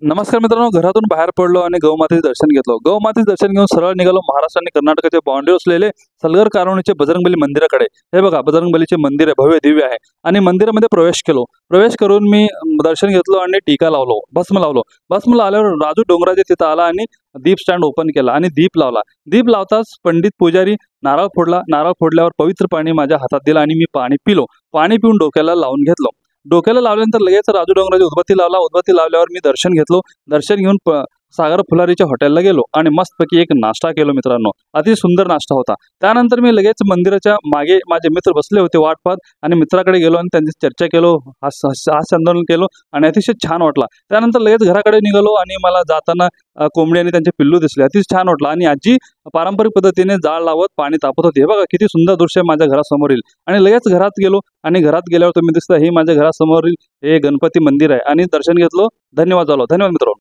नमस्कार मित्रांनो, घरातून बाहेर पडलो आणि गौमातेचे दर्शन घेतलो. गौमातेचे दर्शन घेऊन सरळ निघालो महाराष्ट्र आणि कर्नाटकाच्या बाउंड्री असलेले सलगर कारवणीचे बजरंगबली मंदिराकडे. हे बघा, बजरंगबलीचे मंदिर आहे, भव्य दिव्य आहे. आणि मंदिरामध्ये प्रवेश केलो. प्रवेश करून मी दर्शन घेतलो आणि टीका लावलो, भस्म लावलो. भस्म लावल्यावर राजू डोंगराचे तिथं आला आणि दीप स्टँड ओपन केला आणि दीप लावला. दीप लावताच पंडित पुजारी नारळ फोडला. नारळ फोडल्यावर पवित्र पाणी माझ्या हातात दिलं आणि मी पाणी पिलो. पाणी पिऊन डोक्याला लावून घेतलं. डोक्याला लावल्यानंतर लगेच राजू डोंगराची उदबत्ती लावला. उदबत्ती लावल्यावर मी दर्शन घेतलो. दर्शन घेऊन सागर फुलारीच्या हॉटेलला गेलो आणि मस्तपैकी एक नाश्ता केलो मित्रांनो. अति सुंदर नाश्ता होता. त्यानंतर मी लगेच मंदिराच्या मागे माझे मित्र बसले होते वाट पाहत आणि मित्राकडे गेलो आणि त्यांची चर्चा केलो, हास्य आंदोलन केलो आणि अतिशय छान वाटला. त्यानंतर लगेच घराकडे निघालो आणि मला जाताना कोंबडी आणि त्यांचे पिल्लू दिसले. अतिशय छान वाटलं आणि आजी पारंपरिक पद्धतीने जाळ लावत पाणी तापत होती. हे बघा, किती सुंदर दृश्य माझ्या घरासमोरील. आणि लगेच घरात गेलो आणि घरात गेल्यावर तुम्ही दिसता, हे माझ्या घरासमोरील हे गणपती मंदिर आहे आणि दर्शन घेतलो. धन्यवाद झालो. धन्यवाद मित्रांनो.